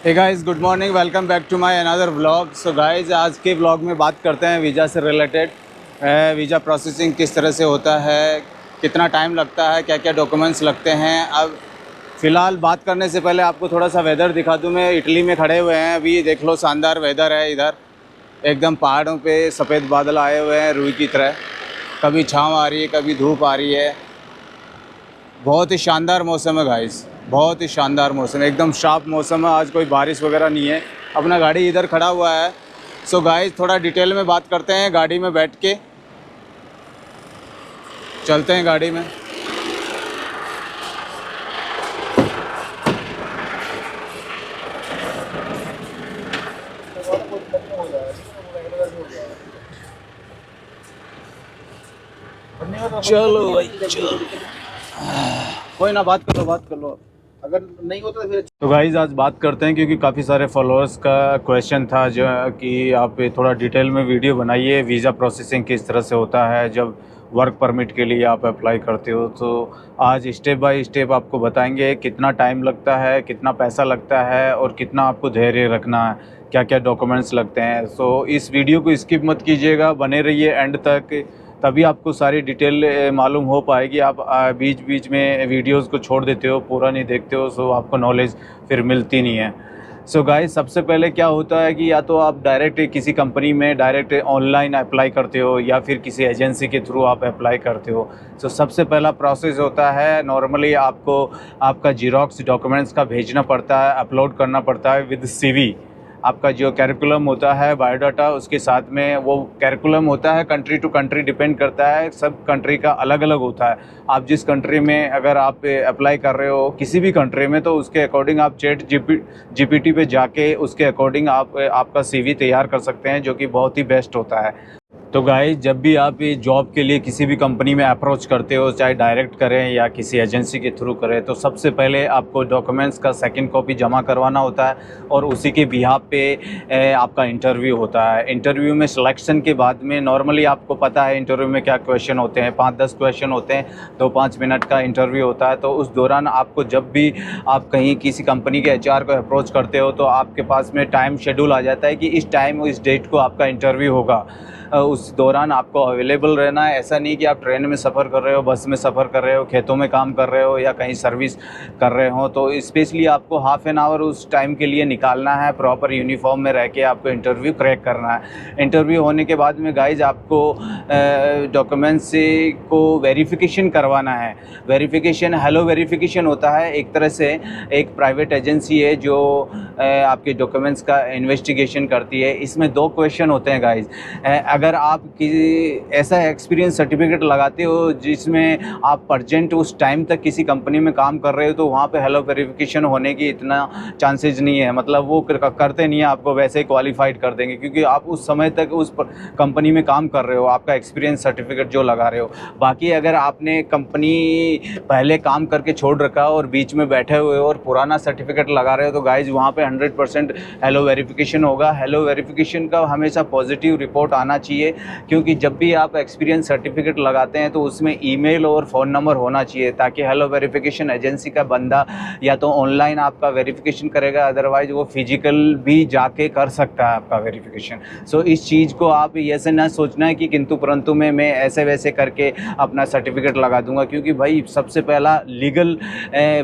Hey guys, good morning. Welcome back to my another vlog. So guys, आज के vlog में बात करते हैं वीज़ा से रिलेटेड। वीज़ा प्रोसेसिंग किस तरह से होता है, कितना टाइम लगता है, क्या क्या डॉक्यूमेंट्स लगते हैं। अब फ़िलहाल बात करने से पहले आपको थोड़ा सा वेदर दिखा दूँ। मैं इटली में खड़े हुए हैं अभी, देख लो शानदार वेदर है इधर। एकदम पहाड़ों पे सफ़ेद बादल आए हुए हैं रुई की तरह, कभी छाँव आ रही है, कभी धूप आ रही है। बहुत ही शानदार मौसम है गाइस, बहुत ही शानदार मौसम है, एकदम शार्प मौसम है। आज कोई बारिश वगैरह नहीं है। अपना गाड़ी इधर खड़ा हुआ है। सो गाइस, थोड़ा डिटेल में बात करते हैं। गाड़ी में बैठ के चलते हैं गाड़ी में। चलो भाई चलो, कोई ना, बात कर लो बात कर लो। अगर नहीं होता तो फिर तो गाइज़ आज बात करते हैं, क्योंकि काफ़ी सारे फॉलोअर्स का क्वेश्चन था जो कि आप थोड़ा डिटेल में वीडियो बनाइए, वीज़ा प्रोसेसिंग किस तरह से होता है जब वर्क परमिट के लिए आप अप्लाई करते हो। तो आज स्टेप बाय स्टेप आपको बताएंगे कितना टाइम लगता है, कितना पैसा लगता है और कितना आपको धैर्य रखना है, क्या क्या डॉक्यूमेंट्स लगते हैं। सो इस वीडियो को स्किप मत कीजिएगा, बने रहिए एंड तक, तभी आपको सारी डिटेल मालूम हो पाएगी। आप बीच बीच में वीडियोस को छोड़ देते हो, पूरा नहीं देखते हो, सो आपको नॉलेज फिर मिलती नहीं है। सो गाइस, सबसे पहले क्या होता है कि या तो आप डायरेक्ट किसी कंपनी में डायरेक्ट ऑनलाइन अप्लाई करते हो या फिर किसी एजेंसी के थ्रू आप अप्लाई करते हो। सो सबसे पहला प्रोसेस होता है, नॉर्मली आपको आपका जीरोक्स डॉक्यूमेंट्स का भेजना पड़ता है, अपलोड करना पड़ता है विद सीवी। आपका जो कैरिकुलम होता है, बायोडाटा, उसके साथ में वो कैरिकुलम होता है, कंट्री टू कंट्री डिपेंड करता है, सब कंट्री का अलग अलग होता है। आप जिस कंट्री में अगर आप अप्लाई कर रहे हो किसी भी कंट्री में, तो उसके अकॉर्डिंग आप चैट जीपीटी पे जाके उसके अकॉर्डिंग आप आपका सीवी तैयार कर सकते हैं, जो कि बहुत ही बेस्ट होता है। तो गाइस, जब भी आप ये जॉब के लिए किसी भी कंपनी में अप्रोच करते हो, चाहे डायरेक्ट करें या किसी एजेंसी के थ्रू करें, तो सबसे पहले आपको डॉक्यूमेंट्स का सेकंड कॉपी जमा करवाना होता है और उसी के बिहाफ पे आपका इंटरव्यू होता है। इंटरव्यू में सिलेक्शन के बाद में नॉर्मली आपको पता है इंटरव्यू में क्या क्वेश्चन होते हैं, 5-10 क्वेश्चन होते हैं, 2-5 मिनट का इंटरव्यू होता है। तो उस दौरान आपको जब भी आप कहीं किसी कंपनी के एचआर को अप्रोच करते हो, तो आपके पास में टाइम शेड्यूल आ जाता है कि इस टाइम इस डेट को आपका इंटरव्यू होगा। उस दौरान आपको अवेलेबल रहना है। ऐसा नहीं कि आप ट्रेन में सफ़र कर रहे हो, बस में सफ़र कर रहे हो, खेतों में काम कर रहे हो या कहीं सर्विस कर रहे हो, तो स्पेशली आपको हाफ़ एन आवर उस टाइम के लिए निकालना है। प्रॉपर यूनिफॉर्म में रह के आपको इंटरव्यू क्रैक करना है। इंटरव्यू होने के बाद में गाइज आपको डॉक्यूमेंट्स को वेरिफिकेशन करवाना है। वेरिफिकेशन हेलो वेरिफिकेशन होता है, एक तरह से एक प्राइवेट एजेंसी है जो आपके डॉक्यूमेंट्स का इन्वेस्टिगेशन करती है। इसमें 2 क्वेश्चन होते हैं गाइज। अगर आप किसी ऐसा एक्सपीरियंस सर्टिफिकेट लगाते हो जिसमें आप प्रजेंट उस टाइम तक किसी कंपनी में काम कर रहे हो, तो वहाँ पे हेलो वेरिफिकेशन होने की इतना चांसेस नहीं है। मतलब वो करते नहीं है, आपको वैसे ही क्वालिफाइड कर देंगे, क्योंकि आप उस समय तक उस कंपनी में काम कर रहे हो, आपका एक्सपीरियंस सर्टिफिकेट जो लगा रहे हो। बाकी अगर आपने कंपनी पहले काम करके छोड़ रखा और बीच में बैठे हुए और पुराना सर्टिफिकेट लगा रहे हो, तो गाइज वहाँ पे 100% हेलो वेरिफिकेशन होगा। हेलो वेरिफिकेशन का हमेशा पॉजिटिव रिपोर्ट आना चाहिए, क्योंकि जब भी आप एक्सपीरियंस सर्टिफिकेट लगाते हैं तो उसमें ईमेल और फ़ोन नंबर होना चाहिए, ताकि हेलो वेरिफिकेशन एजेंसी का बंदा या तो ऑनलाइन आपका वेरिफिकेशन करेगा, अदरवाइज वो फिजिकल भी जाके कर सकता है आपका वेरिफिकेशन। सो इस चीज़ को आप ऐसे ना सोचना है कि किंतु परंतु में मैं ऐसे वैसे करके अपना सर्टिफिकेट लगा दूंगा, क्योंकि भाई सबसे पहला लीगल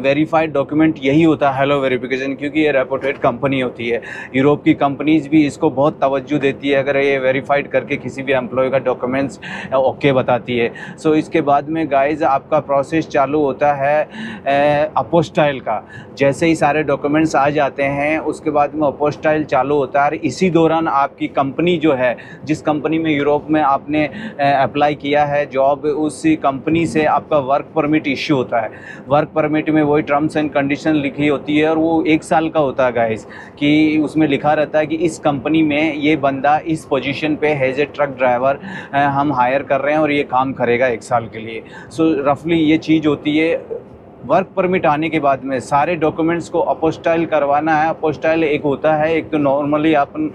वेरीफाइड डॉक्यूमेंट यही होता है हेलो वेरिफिकेशन, क्योंकि ये रेपुटेड कंपनी होती है। यूरोप की कंपनीज भी इसको बहुत तवज्जो देती है अगर ये वेरीफाइड करके किसी भी एम्प्लॉय का डॉक्यूमेंट्स ओके बताती है। सो इसके बाद में गाइज आपका प्रोसेस चालू होता है अपोस्टाइल का। जैसे ही सारे डॉक्यूमेंट्स आ जाते हैं, उसके बाद में अपोस्टाइल चालू होता है। इसी दौरान आपकी कंपनी जो है, जिस कंपनी में यूरोप में आपने अप्लाई किया है जॉब, उसी कंपनी से आपका वर्क परमिट इश्यू होता है। वर्क परमिट में वही टर्म्स एंड कंडीशन लिखी होती है और वो 1 साल का होता है गाइस, कि उसमें लिखा रहता है कि इस कंपनी में ये बंदा इस पोजीशन पे एज ए ट्रक ड्राइवर हम हायर कर रहे हैं और ये काम करेगा 1 साल के लिए। सो रफली ये चीज़ होती है। वर्क परमिट आने के बाद में सारे डॉक्यूमेंट्स को अपोस्टाइल करवाना है। अपोस्टाइल एक होता है, एक तो नॉर्मली अपन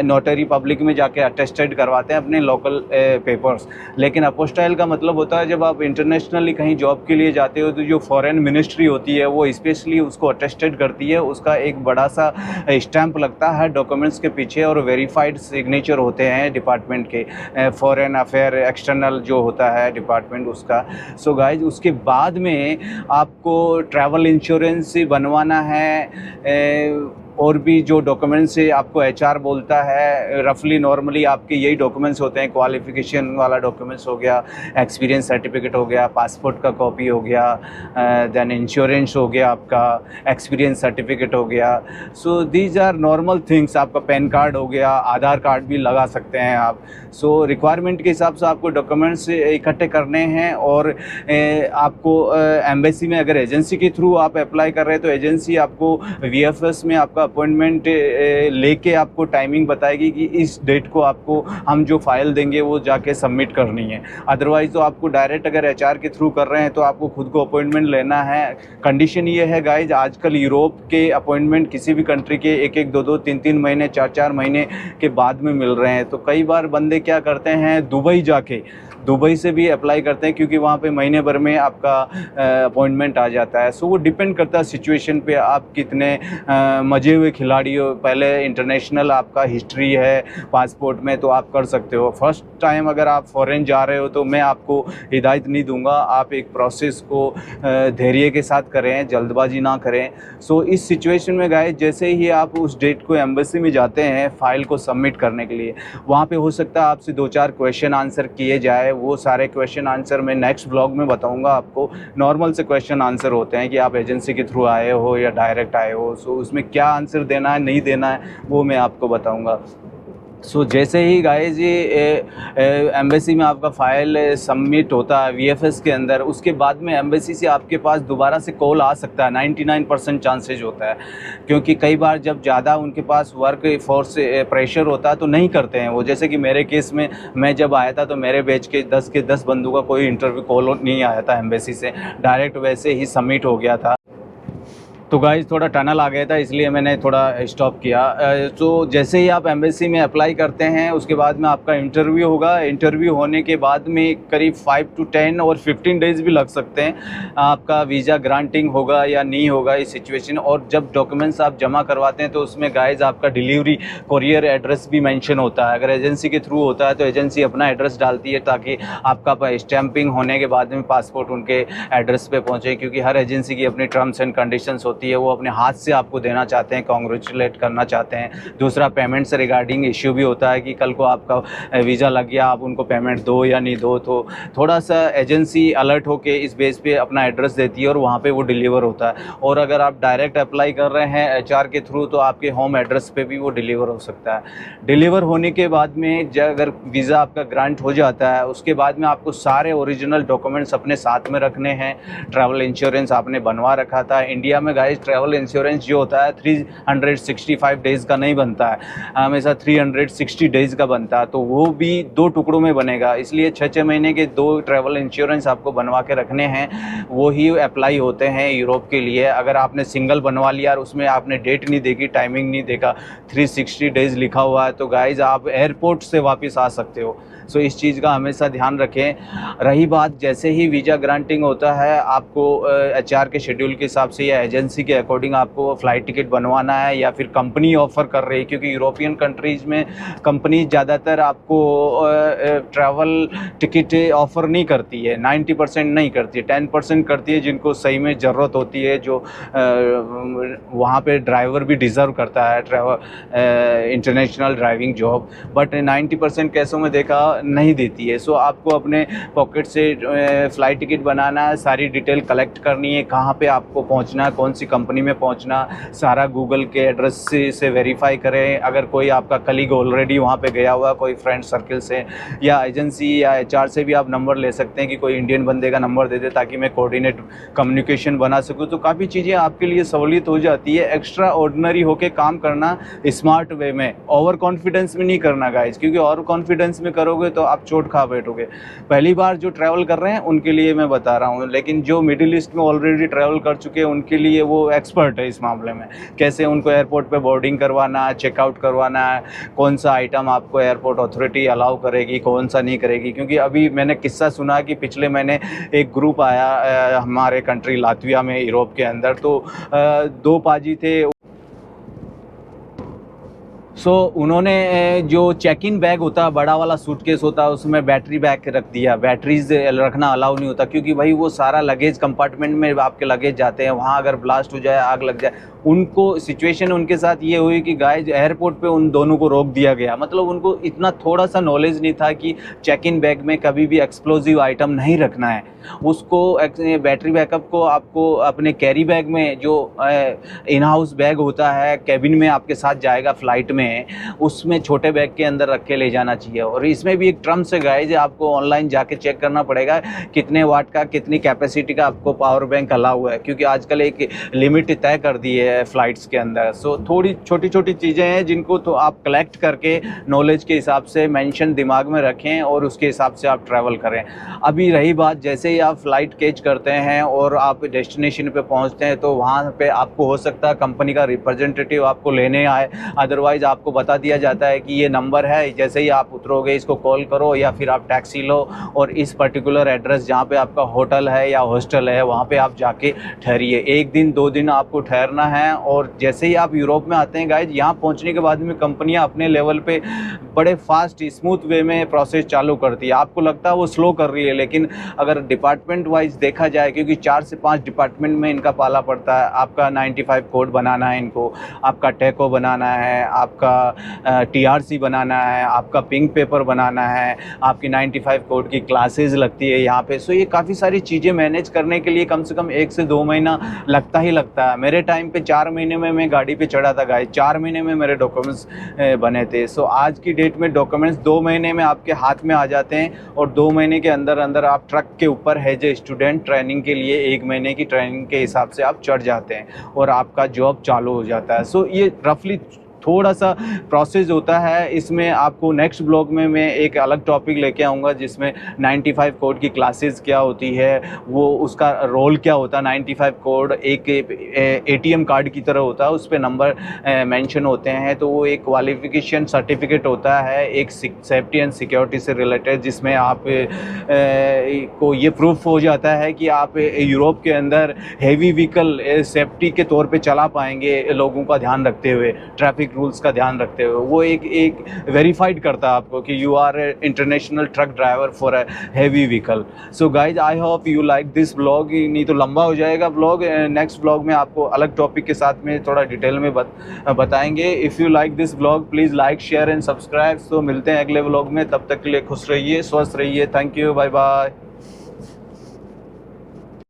नोटरी पब्लिक में जाके अटेस्टेड करवाते हैं अपने लोकल पेपर्स, लेकिन अपोस्टाइल का मतलब होता है जब आप इंटरनेशनली कहीं जॉब के लिए जाते हो तो जो फॉरेन मिनिस्ट्री होती है वो स्पेशली उसको अटेस्टेड करती है, उसका एक बड़ा सा स्टैंप लगता है डॉक्यूमेंट्स के पीछे और वेरीफाइड सिग्नेचर होते हैं डिपार्टमेंट के, फॉरेन अफेयर एक्सटर्नल जो होता है डिपार्टमेंट उसका। सो गाइज उसके बाद में आपको ट्रैवल इंश्योरेंस बनवाना है, और भी जो डॉक्यूमेंट्स से आपको एचआर बोलता है, रफली नॉर्मली आपके यही डॉक्यूमेंट्स होते हैं। क्वालिफिकेशन वाला डॉक्यूमेंट्स हो गया, एक्सपीरियंस सर्टिफिकेट हो गया, पासपोर्ट का कॉपी हो गया, देन इंश्योरेंस हो गया, आपका एक्सपीरियंस सर्टिफिकेट हो गया। So these are normal things. आपका पैन कार्ड हो गया, आधार कार्ड भी लगा सकते हैं आप। सो रिक्वायरमेंट के हिसाब से आपको डॉक्यूमेंट्स इकट्ठे करने हैं, और आपको एम्बेसी में अगर एजेंसी के थ्रू आप अप्लाई कर रहे हैं तो एजेंसी आपको वीएफएस में आपका अपॉइंटमेंट लेके आपको टाइमिंग बताएगी कि इस डेट को आपको हम जो फाइल देंगे वो जाके सबमिट करनी है। अदरवाइज़ तो आपको डायरेक्ट अगर एचआर के थ्रू कर रहे हैं तो आपको खुद को अपॉइंटमेंट लेना है। कंडीशन ये है गाइज, आजकल यूरोप के अपॉइंटमेंट किसी भी कंट्री के 1-1, 2-2, 3-3 महीने, 4-4 महीने के बाद में मिल रहे हैं। तो कई बार बंदे क्या करते हैं, दुबई से भी अप्लाई करते हैं, क्योंकि वहाँ पे महीने भर में आपका अपॉइंटमेंट आ जाता है। सो वो डिपेंड करता है सिचुएशन पे, आप कितने मजे हुए खिलाड़ी हो, पहले इंटरनेशनल आपका हिस्ट्री है पासपोर्ट में तो आप कर सकते हो। फर्स्ट टाइम अगर आप फॉरेन जा रहे हो तो मैं आपको हिदायत नहीं दूंगा, आप एक प्रोसेस को धैर्य के साथ करें, जल्दबाजी ना करें। सो इस सिचुएशन में गाइस, जैसे ही आप उस डेट को एम्बेसी में जाते हैं फाइल को सबमिट करने के लिए, वहाँ पे हो सकता है आपसे 2-4 क्वेश्चन आंसर किए जाए। वो सारे क्वेश्चन आंसर मैं नेक्स्ट ब्लॉग में बताऊंगा आपको। नॉर्मल से क्वेश्चन आंसर होते हैं कि आप एजेंसी के थ्रू आए हो या डायरेक्ट आए हो, सो उसमें क्या आंसर देना है नहीं देना है वो मैं आपको बताऊंगा। सो जैसे ही गाइस ये एम्बेसी में आपका फ़ाइल सबमिट होता है वीएफएस के अंदर, उसके बाद में एम्बेसी से आपके पास दोबारा से कॉल आ सकता है। 99% चांसेज होता है, क्योंकि कई बार जब ज़्यादा उनके पास वर्क फोर्स प्रेशर होता है तो नहीं करते हैं वो। जैसे कि मेरे केस में मैं जब आया था तो मेरे बैच के 10 बंदों का कोई इंटरव्यू कॉल नहीं आया था एम्बेसी से, डायरेक्ट वैसे ही सबमिट हो गया था। तो गाइस थोड़ा टनल आ गया था इसलिए मैंने थोड़ा स्टॉप किया। तो जैसे ही आप एम्बेसी में अप्लाई करते हैं उसके बाद में आपका इंटरव्यू होगा। इंटरव्यू होने के बाद में करीब 5 to 10 और 15 डेज़ भी लग सकते हैं आपका वीज़ा ग्रांटिंग होगा या नहीं होगा इस सिचुएशन। और जब डॉक्यूमेंट्स आप जमा करवाते हैं तो उसमें गाइस आपका डिलीवरी कोरियर एड्रेस भी मेंशन होता है। अगर एजेंसी के थ्रू होता है तो एजेंसी अपना एड्रेस डालती है ताकि आपका स्टैंपिंग होने के बाद में पासपोर्ट उनके एड्रेस पे पहुँचे, क्योंकि हर एजेंसी की अपनी टर्म्स एंड कंडीशंस होती है, वो अपने हाथ से आपको देना चाहते हैं, कॉन्ग्रेचुलेट करना चाहते हैं। दूसरा, पेमेंट से रिगार्डिंग इश्यू भी होता है कि कल को आपका वीज़ा लग गया, आप उनको पेमेंट दो या नहीं दो। तो थोड़ा सा एजेंसी अलर्ट होके इस बेस पे अपना एड्रेस देती है और वहाँ पे वो डिलीवर होता है। और अगर आप डायरेक्ट अप्लाई कर रहे हैं एचआर के थ्रू तो आपके होम एड्रेस पे भी वो डिलीवर हो सकता है। डिलीवर होने के बाद में अगर वीज़ा आपका ग्रांट हो जाता है उसके बाद में आपको सारे ओरिजिनल डॉक्यूमेंट्स अपने साथ में रखने हैं। ट्रैवल इंश्योरेंस आपने बनवा रखा था। इंडिया में गाइस ट्रैवल इंश्योरेंस जो होता है 365 डेज़ का नहीं बनता है, हमेशा 360 डेज़ का बनता है। तो वो भी 2 टुकड़ों में बनेगा, इसलिए 6-6 महीने के 2 ट्रैवल इंश्योरेंस आपको बनवा के रखने हैं। वो ही अप्लाई होते हैं यूरोप के लिए। अगर आपने सिंगल बनवा लिया और उसमें आपने डेट नहीं देखी, टाइमिंग नहीं देखा, 360 डेज़ लिखा हुआ है, तो गाइज आप एयरपोर्ट से वापस आ सकते हो। सो इस चीज़ का हमेशा ध्यान रखें। रही बात, जैसे ही वीज़ा ग्रांटिंग होता है आपको एचआर के शेड्यूल के हिसाब से या एजेंसी के अकॉर्डिंग आपको फ़्लाइट टिकट बनवाना है या फिर कंपनी ऑफ़र कर रही है, क्योंकि यूरोपियन कंट्रीज़ में कंपनी ज़्यादातर आपको ट्रैवल टिकट ऑफ़र नहीं करती है। 90% नहीं करती है, 10% करती है जिनको सही में ज़रूरत होती है, जो वहाँ पे ड्राइवर भी डिज़र्व करता है travel international driving job. But 90% केसों में देखा नहीं देती है। सो आपको अपने पॉकेट से फ़्लाइट टिकट बनाना है, सारी डिटेल कलेक्ट करनी है, कहाँ पे आपको पहुँचना है, कौन सी कंपनी में पहुंचना, सारा गूगल के एड्रेस से वेरीफाई करें। अगर कोई आपका कलीग ऑलरेडी वहाँ पे गया हुआ, कोई फ्रेंड सर्किल से या एजेंसी या एचआर से भी आप नंबर ले सकते हैं कि कोई इंडियन बंदे का नंबर दे दे ताकि मैं कोऑर्डिनेट कम्युनिकेशन बना सकूँ। तो काफ़ी चीज़ें आपके लिए सहूलियत हो जाती है। एक्स्ट्रा ऑर्डिनरी होकर काम करना स्मार्ट वे में, ओवर कॉन्फिडेंस में नहीं करना गाइज, क्योंकि ओवर कॉन्फिडेंस में करोगे तो आप चोट खा बैठोगे। पहली बार जो ट्रैवल कर रहे हैं उनके लिए मैं बता रहा हूँ, लेकिन जो मिडिल ईस्ट में ऑलरेडी ट्रैवल कर चुके हैं उनके लिए वो एक्सपर्ट है इस मामले में। कैसे उनको एयरपोर्ट पे बोर्डिंग करवाना, चेकआउट करवाना है, कौन सा आइटम आपको एयरपोर्ट अथॉरिटी अलाउ करेगी, कौन सा नहीं करेगी। क्योंकि अभी मैंने किस्सा सुना कि पिछले महीने एक ग्रुप आया हमारे कंट्री लातविया में, यूरोप के अंदर, तो 2 पाजी थे। उन्होंने जो चेक इन बैग होता है, बड़ा वाला सूटकेस होता है, उसमें बैटरी बैग रख दिया। बैटरीज रखना अलाउ नहीं होता, क्योंकि भाई वो सारा लगेज कंपार्टमेंट में आपके लगेज जाते हैं, वहाँ अगर ब्लास्ट हो जाए, आग लग जाए। उनको सिचुएशन उनके साथ ये हुई कि गाइस एयरपोर्ट पे उन दोनों को रोक दिया गया। मतलब उनको इतना थोड़ा सा नॉलेज नहीं था कि चेक इन बैग में कभी भी एक्सप्लोजिव आइटम नहीं रखना है। उसको बैटरी बैकअप को आपको अपने कैरी बैग में, जो इन हाउस बैग होता है, कैबिन में आपके साथ जाएगा फ्लाइट में, उसमें छोटे बैग के अंदर रख के ले जाना चाहिए। और इसमें भी एक टर्म्स है गाइस, आपको ऑनलाइन जाके चेक करना पड़ेगा कितने वाट का, कितनी कैपेसिटी का आपको पावर बैंक अलाउ हुआ है, क्योंकि आजकल एक लिमिट तय कर दी है फ्लाइट्स के अंदर। थोड़ी छोटी छोटी चीज़ें हैं जिनको तो आप कलेक्ट करके नॉलेज के हिसाब से मेंशन दिमाग में रखें और उसके हिसाब से आप ट्रैवल करें। अभी रही बात, जैसे ही आप फ्लाइट कैच करते हैं और आप डेस्टिनेशन पे पहुंचते हैं, तो वहाँ पे आपको हो सकता है कंपनी का रिप्रेजेंटेटिव आपको लेने आए, अदरवाइज़ आपको बता दिया जाता है कि ये नंबर है, जैसे ही आप उतरोगे इसको कॉल करो या फिर आप टैक्सी लो और इस पर्टिकुलर एड्रेस जहाँ पे आपका होटल है या हॉस्टल है वहाँ पे आप जाके ठहरिए। 1 दिन 2 दिन आपको ठहरना है। और जैसे ही आप यूरोप में आते हैं गाइज, यहाँ पहुँचने के बाद में कंपनियाँ अपने लेवल पे बड़े फास्ट स्मूथ वे में प्रोसेस चालू करती है। आपको लगता है वो स्लो कर रही है, लेकिन अगर डिपार्टमेंट वाइज देखा जाए, क्योंकि 4 से 5 डिपार्टमेंट में इनका पाला पड़ता है। आपका 95 कोड बनाना है इनको, आपका टेको बनाना है, आपका टीआरसी बनाना है, आपका पिंक पेपर बनाना है, आपकी 95 कोड की क्लासेस लगती है यहाँ पे। सो ये काफ़ी सारी चीज़ें मैनेज करने के लिए कम से कम 1 से 2 महीना लगता ही लगता है। मेरे टाइम पे 4 महीने में मैं गाड़ी पे चढ़ा था गाइस, 4 महीने में मेरे डॉक्यूमेंट्स बने थे। सो आज की डेट में डॉक्यूमेंट्स 2 महीने में आपके हाथ में आ जाते हैं और 2 महीने के अंदर अंदर आप ट्रक के ऊपर एज ए स्टूडेंट ट्रेनिंग के लिए 1 महीने की ट्रेनिंग के हिसाब से आप चढ़ जाते हैं और आपका जॉब चालू हो जाता है। सो ये रफली थोड़ा सा प्रोसेस होता है। इसमें आपको नेक्स्ट ब्लॉग में मैं एक अलग टॉपिक लेके आऊँगा जिसमें 95 कोड की क्लासेस क्या होती है, वो उसका रोल क्या होता है। 95 कोड एक एटीएम कार्ड की तरह होता है, उस पर नंबर मेंशन होते हैं, तो वो एक क्वालिफिकेशन सर्टिफिकेट होता है, एक सेफ्टी एंड सिक्योरिटी से रिलेटेड, जिसमें आप को ये प्रूफ हो जाता है कि आप यूरोप के अंदर हैवी व्हीकल सेफ्टी के तौर पे चला पाएंगे, लोगों का ध्यान रखते हुए, ट्रैफिक रूल्स का ध्यान रखते हुए। वो एक वेरीफाइड करता है आपको कि you are international truck driver for a heavy vehicle. So guys, I hope you like this blog. नहीं तो लंबा हो जाएगा ब्लॉग। नेक्स्ट ब्लॉग में आपको अलग टॉपिक के साथ में थोड़ा डिटेल में बताएंगे। If you like this blog, please like, share and subscribe. तो मिलते हैं अगले ब्लॉग में, तब तक के लिए खुश रहिए, स्वस्थ रहिए। Thank you, bye bye.